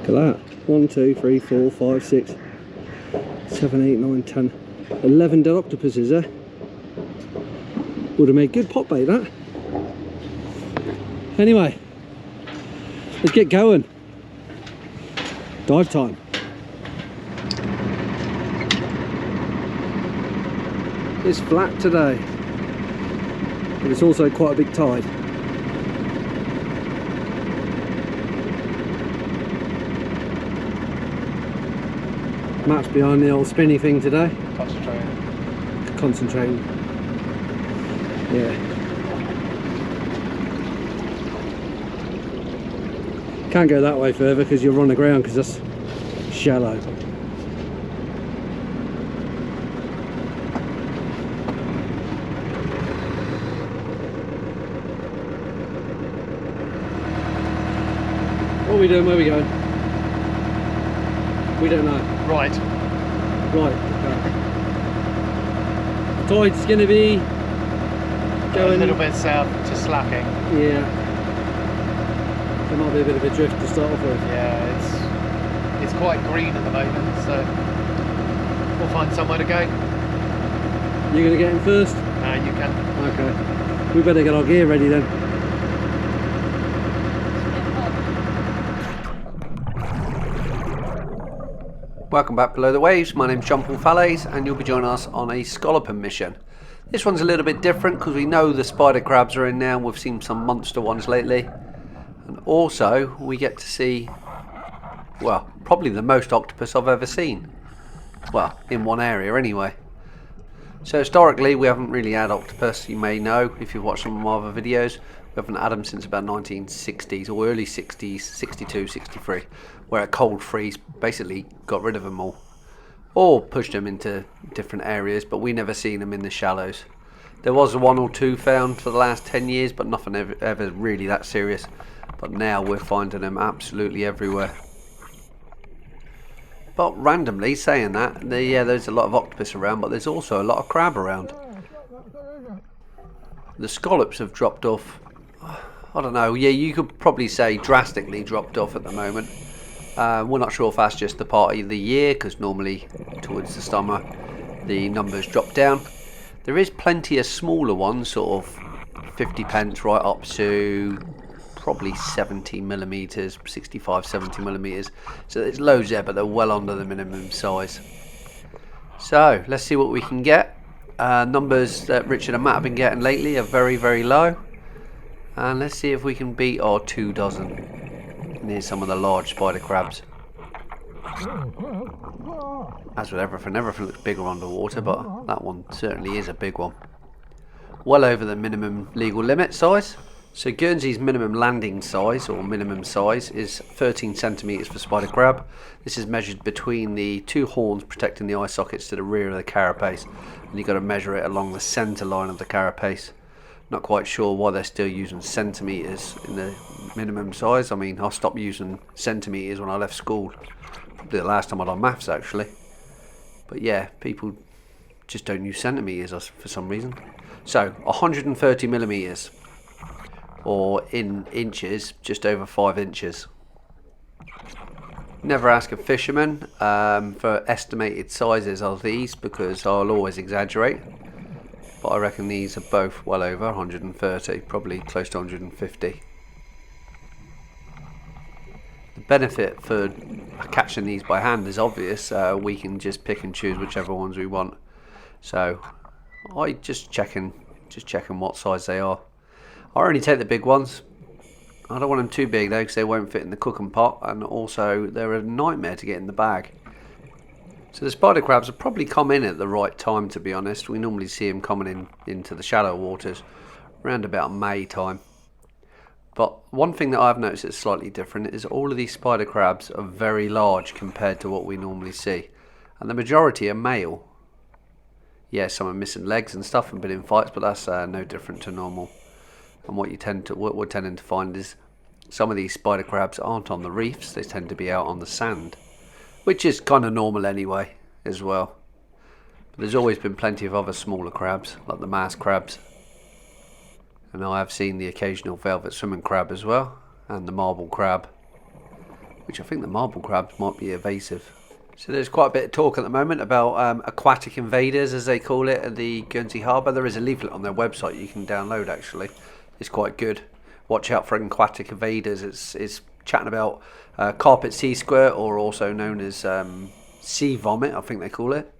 Look at that. 1, 2, 3, 4, 5, 6, 7, 8, 9, 10, 11 dead octopuses there. Would have made good pot bait, that. Anyway, let's get going. Dive time. It's flat today, but it's also quite a big tide. Matt's behind the old spinny thing today. Concentrating. Yeah. Can't go that way further because you'll run aground because that's shallow. What are we doing? Where are we going? We don't know. Right. Right, okay. The tide's going to be going a little bit south to slacking. Yeah. There might be a bit of a drift to start off with. Yeah, it's quite green at the moment, so we'll find somewhere to go. You're going to get in first? You can. Okay. We better get our gear ready then. Welcome back below the waves. My name's John Paul Fallais and you'll be joining us on a scalloping mission. This one's a little bit different because we know the spider crabs are in now. We've seen some monster ones lately. And also we get to see, well, probably the most octopus I've ever seen. Well, in one area anyway. So historically we haven't really had octopus, you may know if you've watched some of my other videos. We haven't had them since about 1960s or early 60s, 62, 63, where a cold freeze basically got rid of them all. Or pushed them into different areas, but we never seen them in the shallows. There was one or two found for the last 10 years, but nothing ever really that serious. But now we're finding them absolutely everywhere. But randomly saying that, yeah, there's a lot of octopus around, but there's also a lot of crab around. The scallops have dropped off. I don't know, yeah, you could probably say drastically dropped off at the moment. We're not sure if that's just the part of the year, because normally towards the summer the numbers drop down. There is plenty of smaller ones, sort of 50 pence right up to probably 70 millimeters, 65, 70 millimeters. So there's loads there, but they're well under the minimum size. So let's see what we can get. Numbers that Richard and Matt have been getting lately are very, very low. And let's see if we can beat our 2 dozen near some of the large spider crabs. As with everything looks bigger underwater, but that one certainly is a big one. Well over the minimum legal limit size. So Guernsey's minimum landing size, or minimum size, is 13 centimeters for spider crab. This is measured between the two horns protecting the eye sockets to the rear of the carapace. And you've got to measure it along the centre line of the carapace. Not quite sure why they're still using centimetres in the minimum size. I mean, I stopped using centimetres when I left school. Probably the last time I done maths, actually. But yeah, people just don't use centimetres for some reason. So, 130 millimetres. Or in inches, just over 5 inches. Never ask a fisherman for estimated sizes of these, because I'll always exaggerate. But I reckon these are both well over 130, probably close to 150. The benefit for catching these by hand is obvious. We can just pick and choose whichever ones we want. So I just checking what size they are. I only take the big ones. I don't want them too big though, because they won't fit in the cooking pot, and also they're a nightmare to get in the bag. So the spider crabs have probably come in at the right time, to be honest. We normally see them coming into the shallow waters around about May time. But one thing that I've noticed that's slightly different is all of these spider crabs are very large compared to what we normally see. And the majority are male. Yeah, some are missing legs and stuff and been in fights, but that's no different to normal. And what we're tending to find is some of these spider crabs aren't on the reefs, they tend to be out on the sand. Which is kind of normal anyway, as well. But there's always been plenty of other smaller crabs, like the masked crabs. And I have seen the occasional velvet swimming crab as well, and the marble crab. which I think the marble crabs might be evasive. So there's quite a bit of talk at the moment about aquatic invaders, as they call it, at the Guernsey Harbour. There is a leaflet on their website you can download, actually. It's quite good. Watch out for aquatic invaders. It's chatting about carpet sea squirt, or also known as sea vomit, I think they call it.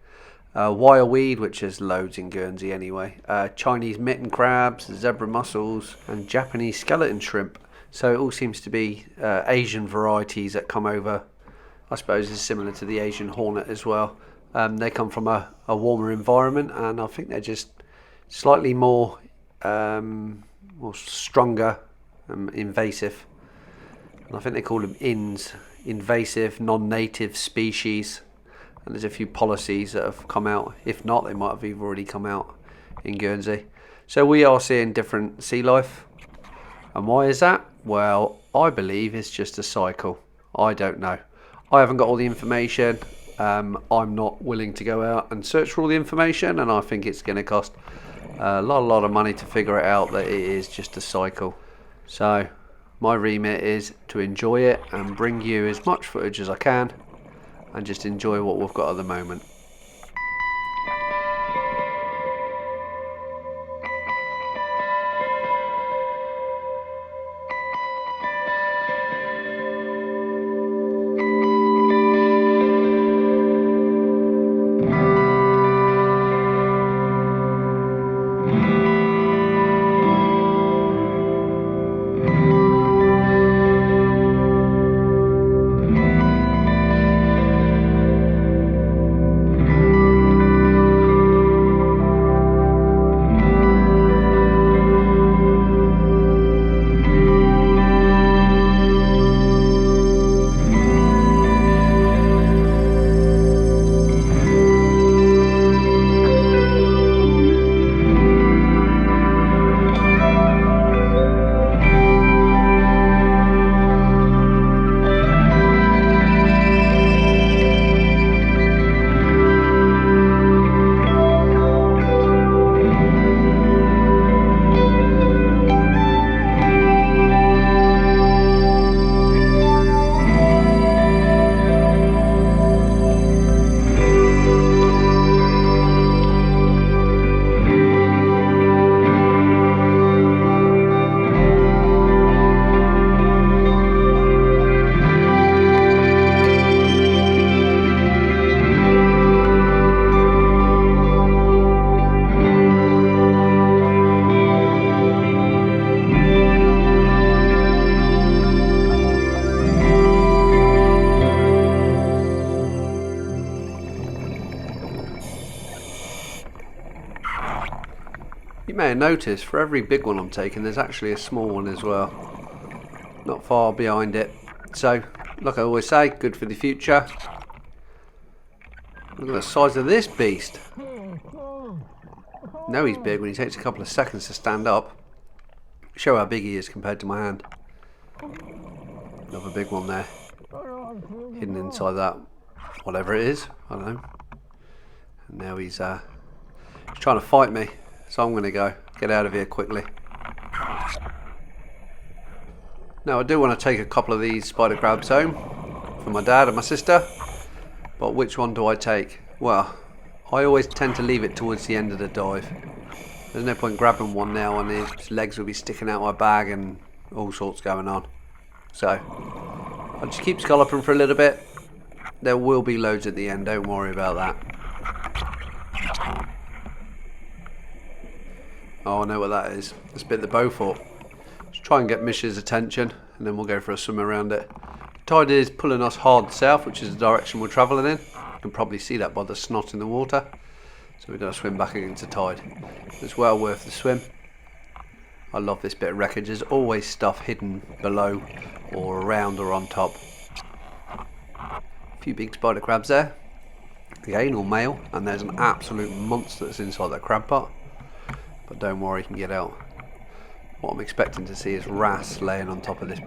Wireweed, which is loads in Guernsey anyway. Chinese mitten crabs, zebra mussels, and Japanese skeleton shrimp. So it all seems to be Asian varieties that come over. I suppose it's similar to the Asian hornet as well. They come from a warmer environment, and I think they're just slightly more stronger, invasive. And I think they call them invasive, non-native species. And there's a few policies that have come out. If not, they might have even already come out in Guernsey. So we are seeing different sea life. And why is that? Well, I believe it's just a cycle. I don't know. I haven't got all the information. I'm not willing to go out and search for all the information, and I think it's going to cost a lot of money to figure it out that it is just a cycle. So my remit is to enjoy it and bring you as much footage as I can, and just enjoy what we've got at the moment. You may have noticed, for every big one I'm taking, there's actually a small one as well, not far behind it. So, like I always say, good for the future. Look at the size of this beast. Know he's big when he takes a couple of seconds to stand up. Show how big he is compared to my hand. Another big one there, hidden inside that, whatever it is, I don't know. And now he's trying to fight me. So I'm going to go get out of here quickly. Now I do want to take a couple of these spider crabs home for my dad and my sister. But which one do I take? Well, I always tend to leave it towards the end of the dive. There's no point grabbing one now and his legs will be sticking out my bag and all sorts going on. So I'll just keep scalloping for a little bit. There will be loads at the end, don't worry about that. Oh, I know what that is. It's a bit the Beaufort. Let's try and get Mish's attention, and then we'll go for a swim around it. The tide is pulling us hard south, which is the direction we're travelling in. You can probably see that by the snot in the water. So we're going to swim back against the tide. It's well worth the swim. I love this bit of wreckage. There's always stuff hidden below, or around, or on top. A few big spider crabs there. Again, all male, and there's an absolute monster that's inside that crab pot. But don't worry, you can get out. What I'm expecting to see is wrasse laying on top of this.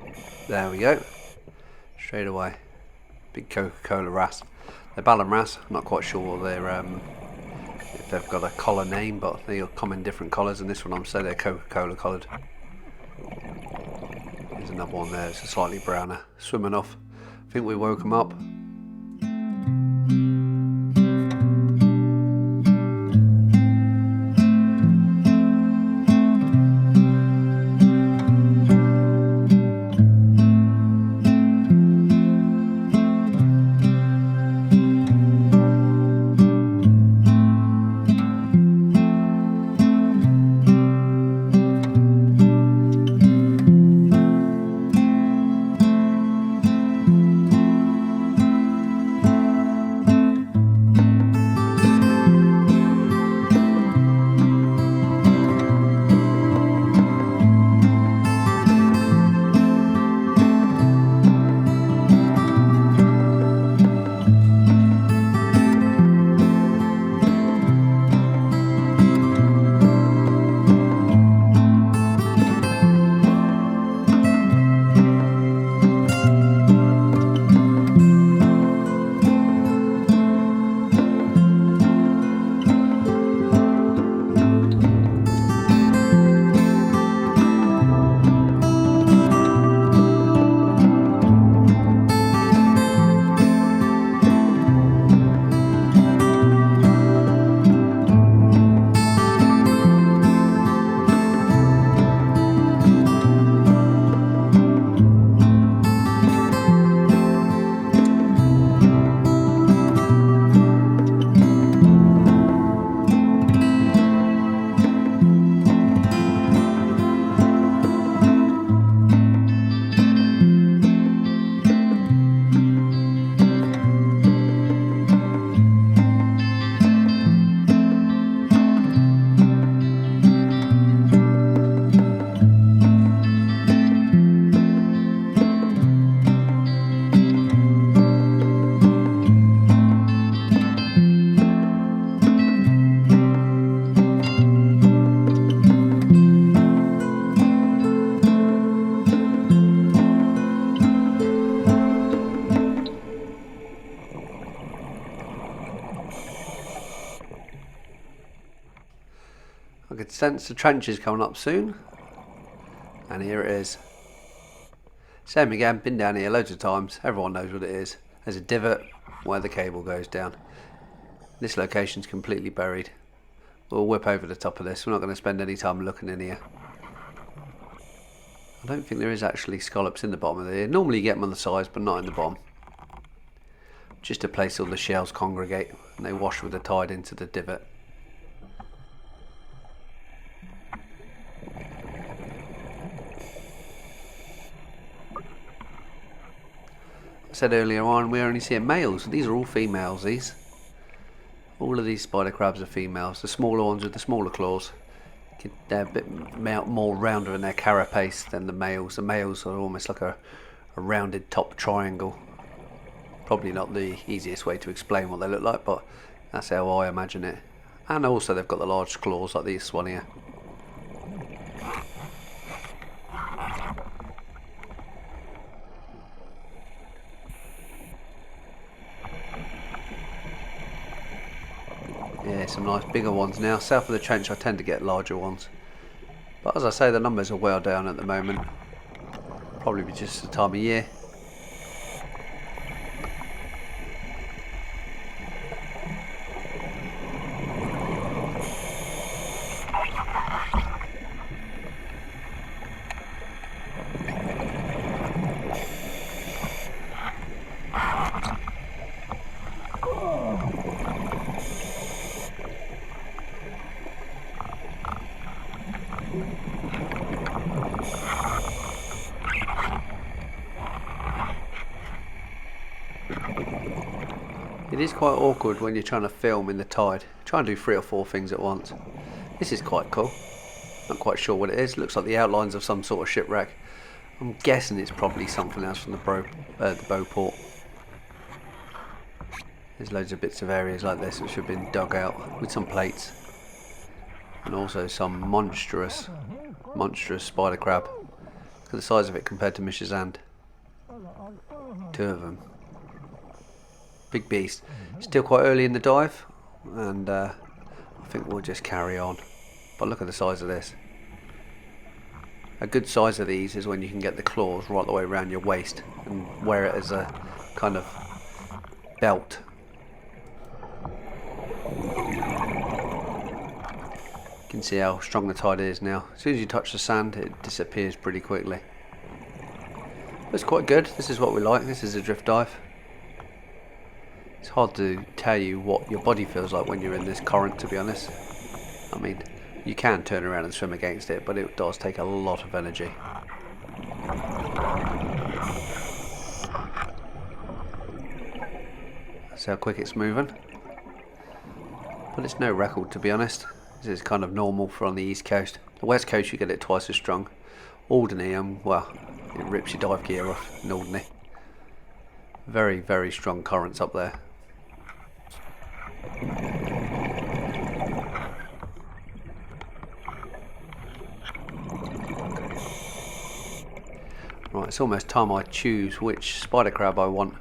There we go. Straight away. Big Coca-Cola wrasse. They're Ballon wrasse. I'm not quite sure they're if they've got a collar name, but they come in different colours, and this one I'm saying they're Coca-Cola coloured. There's another one there, it's a slightly browner. Swimming off. I think we woke them up. I could sense the trenches coming up soon, and here it is. Same again, been down here loads of times, everyone knows what it is. There's a divot where the cable goes down. This location's completely buried. We'll whip over the top of this, we're not going to spend any time looking in here. I don't think there is actually scallops in the bottom of here. Normally you get them on the sides, but not in the bottom. Just a place all the shells congregate and they wash with the tide into the divot. I said earlier on we're only seeing males. These are all females, these. All of these spider crabs are females. The smaller ones with the smaller claws, they're a bit more rounder in their carapace than the males. The males are almost like a rounded top triangle. Probably not the easiest way to explain what they look like, but that's how I imagine it. And also they've got the large claws like this one here. Yeah, some nice bigger ones now. South of the trench I tend to get larger ones. But as I say, the numbers are well down at the moment. Probably just the time of year. It is quite awkward when you're trying to film in the tide. Try and do 3 or 4 things at once. This is quite cool. Not quite sure what it is. Looks like the outlines of some sort of shipwreck. I'm guessing it's probably something else from the Beauport. There's loads of bits of areas like this which have been dug out with some plates. And also some monstrous spider crab. Look at the size of it compared to Mish's hand. 2 of them. Big beast. Still quite early in the dive, and I think we'll just carry on. But look at the size of this. A good size of these is when you can get the claws right the way around your waist and wear it as a kind of belt. You can see how strong the tide is now. As soon as you touch the sand, it disappears pretty quickly. But it's quite good. This is what we like. This is a drift dive. It's hard to tell you what your body feels like when you're in this current, to be honest. I mean, you can turn around and swim against it, but it does take a lot of energy. That's how quick it's moving. But it's no record, to be honest. This is kind of normal for on the east coast. The west coast you get it twice as strong. Alderney, well, it rips your dive gear off in Alderney. Very, very strong currents up there. Right, it's almost time I choose which spider crab I want.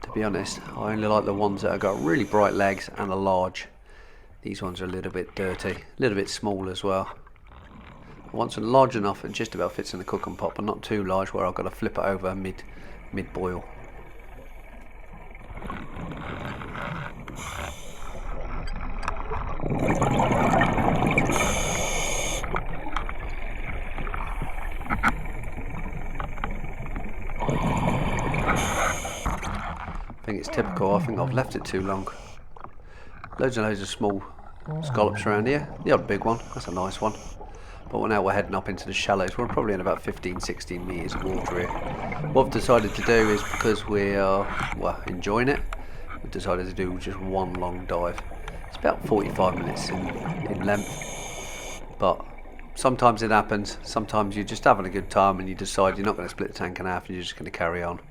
To be honest, I only like the ones that have got really bright legs and are large. These ones are a little bit dirty, a little bit small as well. I want some large enough it just about fits in the cooking pot, but not too large where I've got to flip it over mid-boil. I think it's typical. I think I've left it too long. Loads and loads of small scallops around here. The odd big one, that's a nice one. But now we're heading up into the shallows. We're probably in about 15-16 metres of water here. What I've decided to do is, because we are enjoying it, we've decided to do just one long dive. It's about 45 minutes in length. But sometimes it happens. Sometimes you're just having a good time and you decide you're not going to split the tank in half and you're just going to carry on.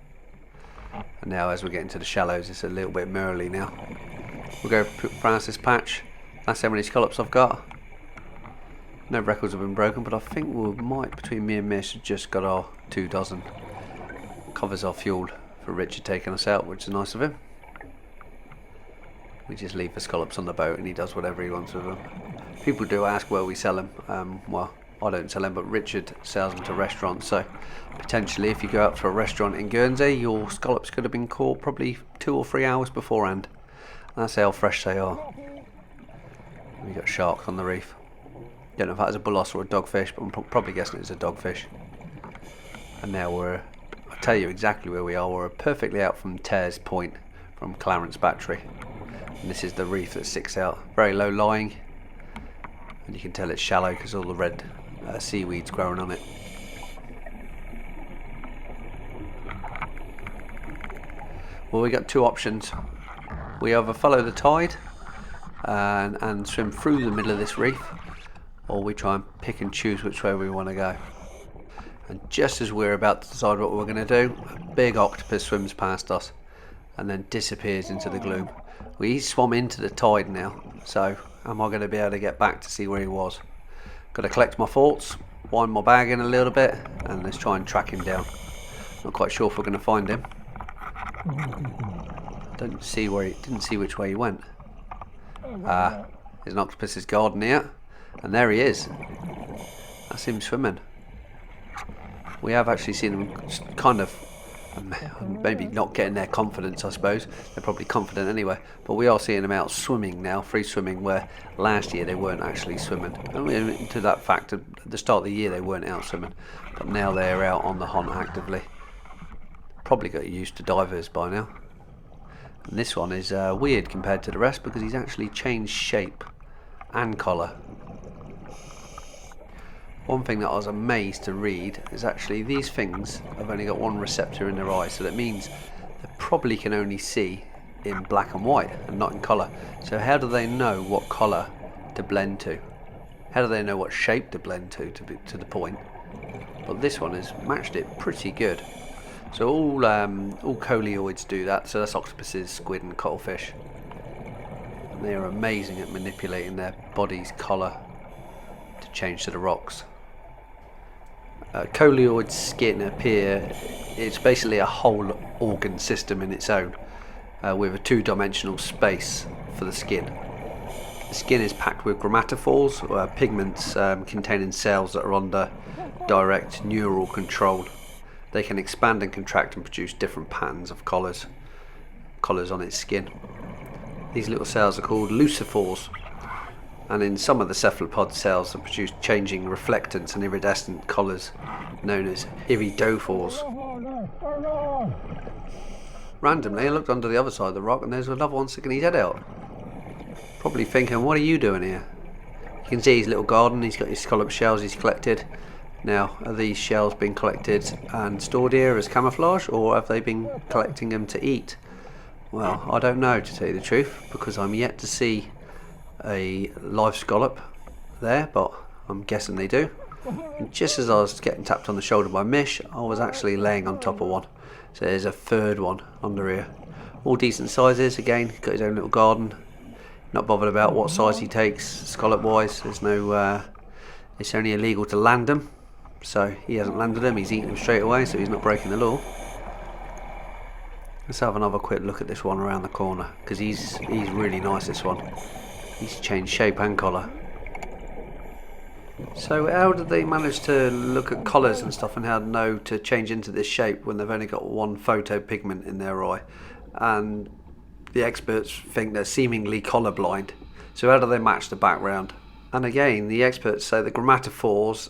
And now as we get into the shallows, it's a little bit merely now. We'll go past this patch. That's how many scallops I've got. No records have been broken, but I think we might, between me and Mish, have just got our 2 dozen. Covers our fuel for Richard taking us out, which is nice of him. We just leave the scallops on the boat and he does whatever he wants with them. People do ask where we sell them. Well, I don't sell them, but Richard sells them to restaurants. So potentially, if you go out to a restaurant in Guernsey, your scallops could have been caught probably 2 or 3 hours beforehand. And that's how fresh they are. We got sharks on the reef. Don't know if that was a bull or a dogfish, but I'm probably guessing it's a dogfish. And now I'll tell you exactly where we are. We're perfectly out from Tares Point, from Clarence Battery. And this is the reef that sticks out. Very low lying. And you can tell it's shallow because all the red seaweed's growing on it. Well, we got 2 options. We either follow the tide and swim through the middle of this reef, or we try and pick and choose which way we want to go. And just as we're about to decide what we're going to do, a big octopus swims past us and then disappears into the gloom. We swam into the tide now, so am I going to be able to get back to see where he was? Got to collect my thoughts, wind my bag in a little bit, and let's try and track him down. Not quite sure if we're going to find him. Didn't see which way he went. There's an octopus's garden here. And there he is. That's him swimming. We have actually seen them kind of, maybe not getting their confidence, I suppose. They're probably confident anyway. But we are seeing them out swimming now, free swimming, where last year they weren't actually swimming. And to that fact, at the start of the year they weren't out swimming. But now they're out on the hunt actively. Probably got used to divers by now. And this one is weird compared to the rest because he's actually changed shape and colour. One thing that I was amazed to read is actually these things have only got one receptor in their eye, so that means they probably can only see in black and white and not in colour. So how do they know what colour to blend to? How do they know what shape to blend to the point? But this one has matched it pretty good. So all coleoids do that, so that's octopuses, squid and cuttlefish. And they are amazing at manipulating their body's colour to change to the rocks. Coleoid skin it's basically a whole organ system in its own, with a 2-dimensional space for the skin. The skin is packed with chromatophores, pigments containing cells that are under direct neural control. They can expand and contract and produce different patterns of colours on its skin. These little cells are called lucifores, and in some of the cephalopod cells they produce changing reflectance and iridescent colours known as iridophores. Randomly I looked under the other side of the rock and there's another one sticking his head out. Probably thinking, what are you doing here? You can see his little garden, he's got his scallop shells he's collected. Now, are these shells being collected and stored here as camouflage, or have they been collecting them to eat? Well, I don't know, to tell you the truth, because I'm yet to see a live scallop there, but I'm guessing they do. And just as I was getting tapped on the shoulder by Mish, I was actually laying on top of one. So there's a third one under here. All decent sizes, again, got his own little garden. Not bothered about what size he takes, scallop wise. There's no, it's only illegal to land them. So he hasn't landed them, he's eaten them straight away, so he's not breaking the law. Let's have another quick look at this one around the corner, because he's really nice, this one. He's changed shape and colour. So how did they manage to look at colours and stuff and how to know to change into this shape when they've only got one photopigment in their eye? And the experts think they're seemingly colourblind. So how do they match the background? And again, the experts say the chromatophores,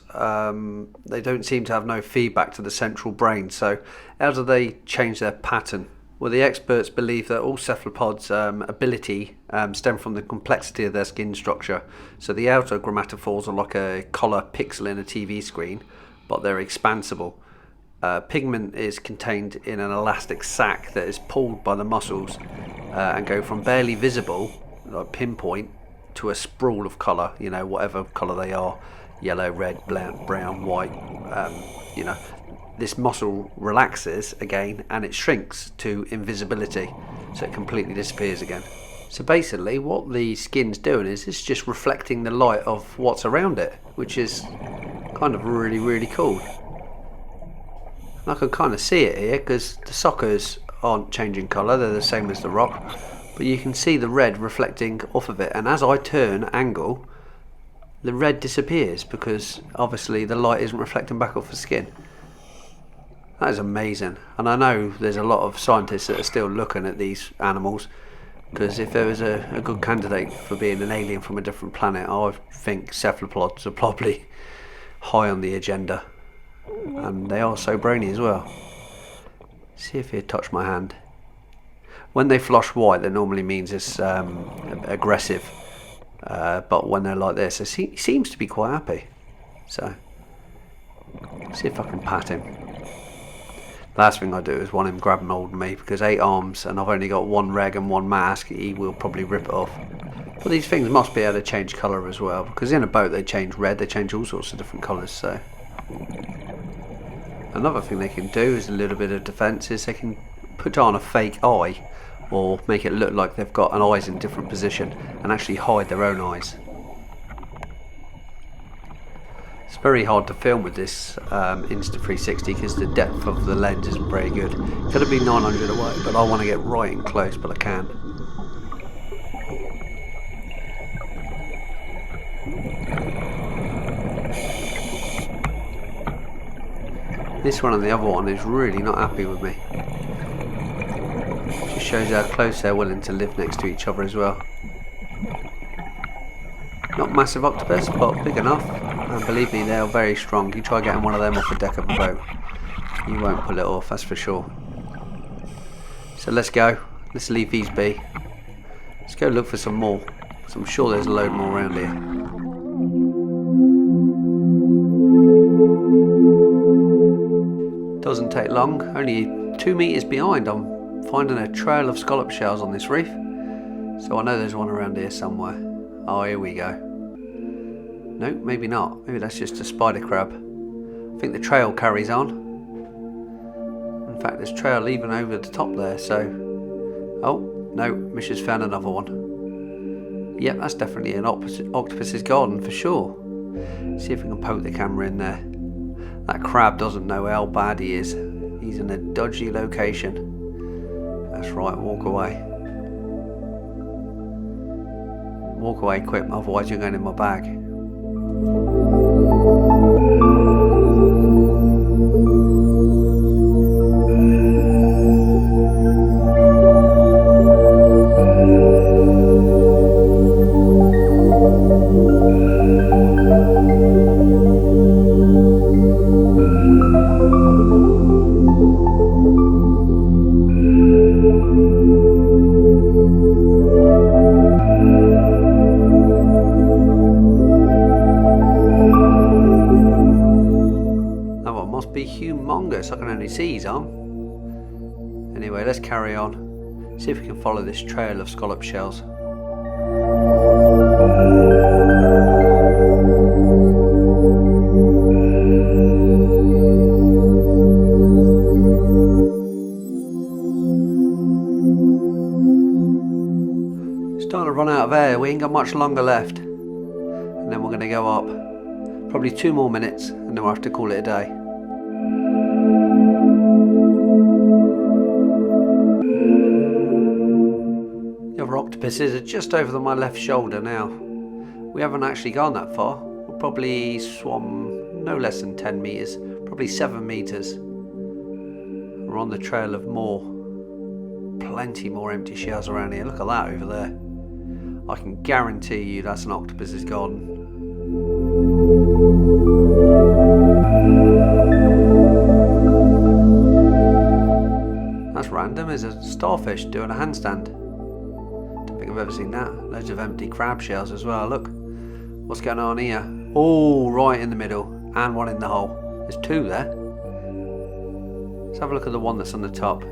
they don't seem to have no feedback to the central brain. So how do they change their pattern? Well, the experts believe that all cephalopods' ability stem from the complexity of their skin structure. So the outer chromatophores are like a color pixel in a TV screen, but they're expansible. Pigment is contained in an elastic sac that is pulled by the muscles and go from barely visible, like pinpoint, to a sprawl of colour, you know, whatever colour they are, yellow, red, black, brown, white, you know. This muscle relaxes again and it shrinks to invisibility, so it completely disappears again. So basically what the skin's doing is it's just reflecting the light of what's around it, which is kind of really, really cool. And I can kind of see it here because the suckers aren't changing colour, they're the same as the rock, but you can see the red reflecting off of it, and as I turn angle the red disappears because obviously the light isn't reflecting back off the skin. That is amazing, and I know there's a lot of scientists that are still looking at these animals, because if there was a good candidate for being an alien from a different planet, I think cephalopods are probably high on the agenda, and they are so brainy as well. See if he'd touch my hand. When they flush white, that normally means it's aggressive, but when they're like this, he seems to be quite happy. So, see if I can pat him. Last thing I do is want him grabbing hold of me, because 8 arms and I've only got 1 reg and 1 mask, he will probably rip it off. But these things must be able to change colour as well, because in a boat they change red, they change all sorts of different colours. So another thing they can do is a little bit of defence, is they can put on a fake eye or make it look like they've got an eyes in a different position and actually hide their own eyes. It's very hard to film with this Insta360 because the depth of the lens isn't very good. Could have been 900 away, but I want to get right in close, but I can't. This one and the other one is really not happy with me. Just shows how close they're willing to live next to each other as well. Not massive octopus, but big enough. And believe me, they're very strong. You try getting one of them off the deck of a boat, you won't pull it off, that's for sure. So let's go. Let's leave these be. Let's go look for some more, because I'm sure there's a load more around here. Doesn't take long. Only 2 meters behind, I'm finding a trail of scallop shells on this reef. So I know there's one around here somewhere. Oh, here we go. No, maybe not. Maybe that's just a spider crab. I think the trail carries on. In fact, there's trail even over the top there, so... Oh, no, Mish has found another one. Yep, that's definitely an octopus's garden for sure. See if we can poke the camera in there. That crab doesn't know how bad he is. He's in a dodgy location. That's right, walk away. Walk away quick, otherwise you're going in my bag. Humongous, I can only see his arm. Anyway, let's carry on, see if we can follow this trail of scallop shells. Starting to run out of air, we ain't got much longer left, and then we're going to go up. Probably 2 more minutes and then we'll have to call it a day. The other octopuses are just over my left shoulder now. We haven't actually gone that far. We'll probably swum no less than 10 metres, probably 7 metres. We're on the trail of more. Plenty more empty shells around here. Look at that over there. I can guarantee you that's an octopus's garden. That's random. There's a starfish doing a handstand. Don't think I've ever seen that. Loads of empty crab shells as well. Look, what's going on here? Oh, right in the middle, and one in the hole. There's 2 there. Let's have a look at the one that's on the top.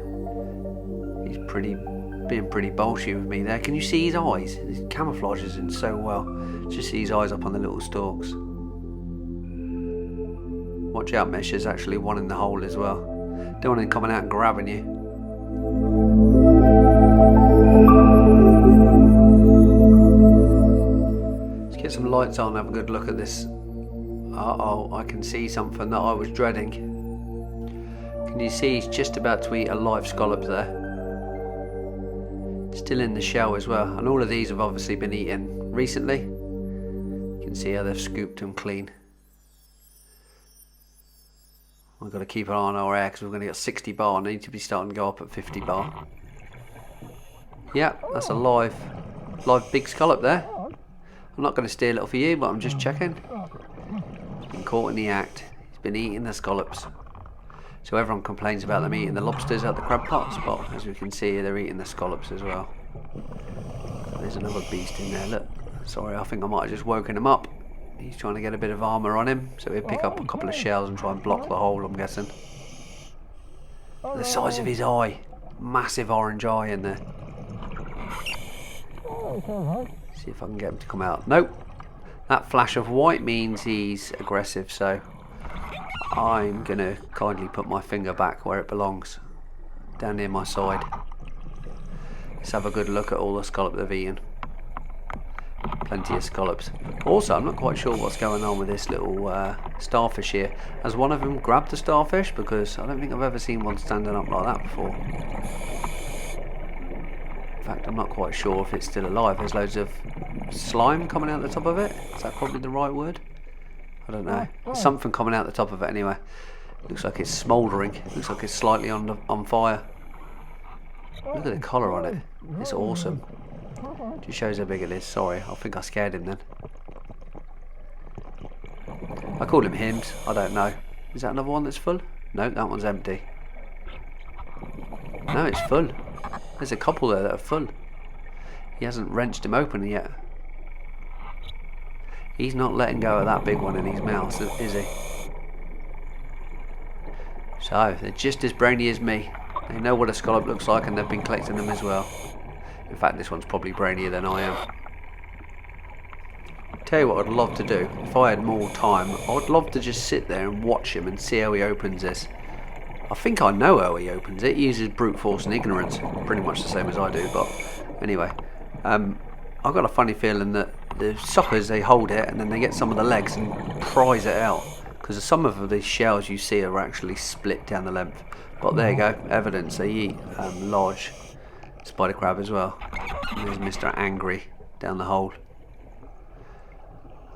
He's being pretty bolshy with me there. Can you see his eyes? His camouflage is in so well. Just see his eyes up on the little stalks. Watch out, Mish, there's actually one in the hole as well. Don't want him coming out and grabbing you. Let's get some lights on and have a good look at this. Uh-oh, I can see something that I was dreading. Can you see he's just about to eat a live scallop there? Still in the shell as well, and all of these have obviously been eaten recently. You can see how they've scooped them clean. We've got to keep an eye on our air because we're going to get 60 bar. I need to be starting to go up at 50 bar. Yeah, that's a live big scallop there. I'm not going to steal it for you, but I'm just checking. He's been caught in the act. He's been eating the scallops. So everyone complains about them eating the lobsters out the crab pots, but as we can see, they're eating the scallops as well. There's another beast in there, look. Sorry, I think I might have just woken him up. He's trying to get a bit of armour on him, so he'll pick up a couple of shells and try and block the hole, I'm guessing. The size of his eye. Massive orange eye in there. See if I can get him to come out. Nope. That flash of white means he's aggressive, so I'm going to kindly put my finger back where it belongs, down near my side. Let's have a good look at all the scallop they've eaten. Plenty of scallops. Also, I'm not quite sure what's going on with this little starfish here. Has one of them grabbed the starfish? Because I don't think I've ever seen one standing up like that before. In fact, I'm not quite sure if it's still alive. There's loads of slime coming out the top of it. Is that probably the right word? I don't know. There's something coming out the top of it anyway. Looks like it's smouldering. Looks like it's slightly on fire. Look at the collar on it. It's awesome. Just shows how big it is. Sorry, I think I scared him then. I call him Hims. I don't know. Is that another one that's full? No, that one's empty. No, it's full. There's a couple there that are full. He hasn't wrenched him open yet. He's not letting go of that big one in his mouth, is he? So, they're just as brainy as me. They know what a scallop looks like and they've been collecting them as well. In fact, this one's probably brainier than I am. Tell you what I'd love to do, if I had more time, I would love to just sit there and watch him and see how he opens this. I think I know how he opens it. He uses brute force and ignorance, pretty much the same as I do, but anyway. I've got a funny feeling that the suckers, they hold it and then they get some of the legs and prise it out, because some of these shells you see are actually split down the length. But there you go, evidence they eat large spider crab as well. And there's Mr. Angry down the hole.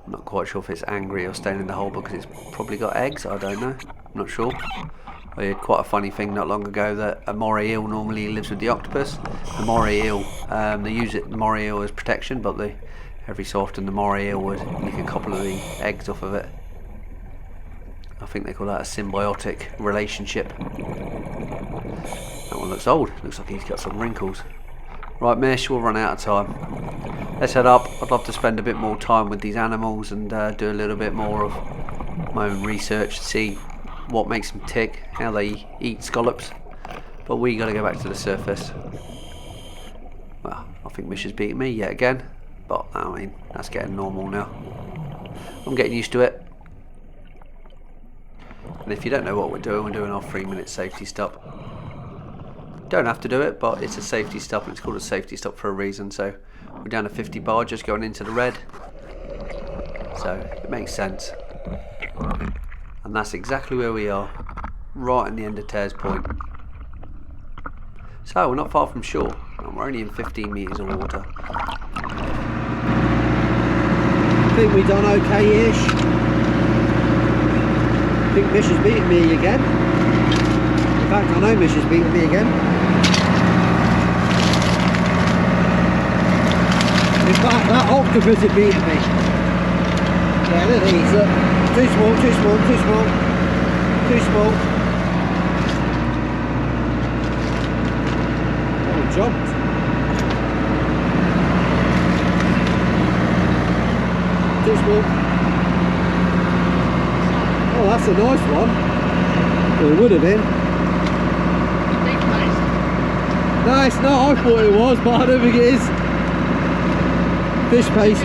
I'm not quite sure if it's angry or staying in the hole because it's probably got eggs. I don't know. I'm not sure. I heard quite a funny thing not long ago that a moray eel normally lives with the octopus. The moray eel, they use the moray eel as protection, but every so often the moray eel would nick a couple of the eggs off of it. I think they call that a symbiotic relationship. That one looks old. Looks like he's got some wrinkles. Right, Mish, we'll run out of time. Let's head up. I'd love to spend a bit more time with these animals and do a little bit more of my own research to see what makes them tick, how they eat scallops. But we got to go back to the surface. Well, I think Mish has beaten me yet again. But, I mean, that's getting normal now. I'm getting used to it. And if you don't know what we're doing our 3-minute safety stop. Don't have to do it, but it's a safety stop, and it's called a safety stop for a reason. So we're down a 50 bar, just going into the red. So it makes sense. And that's exactly where we are, right at the end of Tears Point. So we're not far from shore, and we're only in 15 metres of water. I think we've done okay-ish. I think Mish has beaten me again. In fact, I know Mish has beaten me again. In fact, that octopus had beaten me. Yeah, look at these. Look. Too small, too small, too small. Too small. Oh, he jumped. Too small. Oh, that's a nice one. Well, it would have been. No, it's not. I thought it was, but I don't think it is. Fish paste.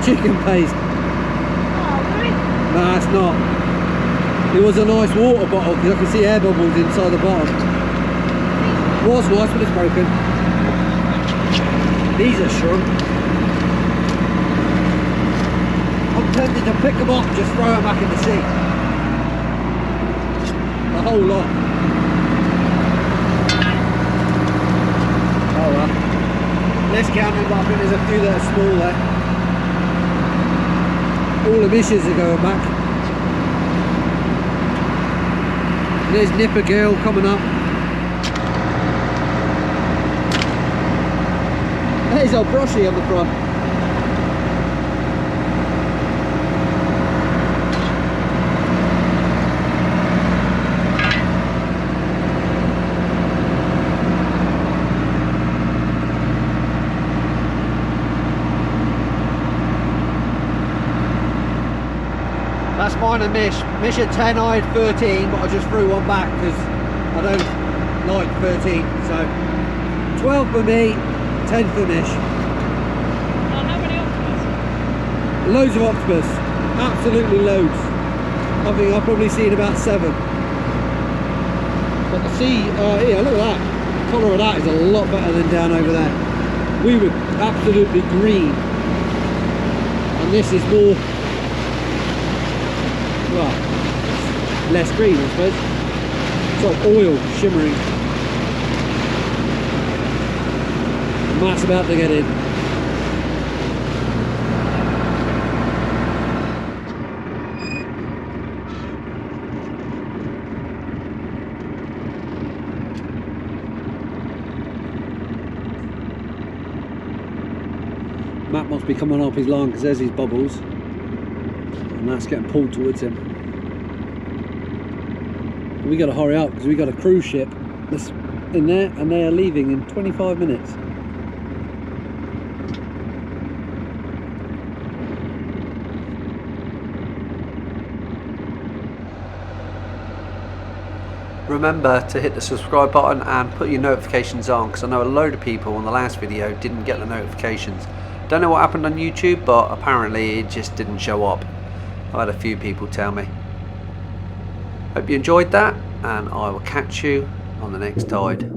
Chicken paste. Oh, really? No, it's not. It was a nice water bottle because I can see air bubbles inside the bottom. It was nice, but it's broken. These are shrunk. I'm tempted to pick them up, just throw them back in the sea. The whole lot. Oh well. Let's count them, but I think there's a few that are small there. All the mishes are going back. There's Nipper Girl coming up. There's our brushy on the front. That's mine and Mish. Mish at 10, I had 13, but I just threw one back because I don't like 13. So 12 for me, 10 for Mish. How many octopus? Loads of octopus, absolutely loads. I think I've probably seen about 7. But the sea, here, look at that. The colour of that is a lot better than down over there. We were absolutely green, and this is more, well, less green, I suppose. It's like oil shimmering. Matt's about to get in. Matt must be coming off his line because there's his bubbles. And that's getting pulled towards him. We got to hurry up because we got a cruise ship that's in there and they are leaving in 25 minutes. Remember to hit the subscribe button and put your notifications on, because I know a load of people on the last video didn't get the notifications. Don't know what happened on YouTube, but apparently it just didn't show up. I've had a few people tell me. Hope you enjoyed that, and I will catch you on the next tide.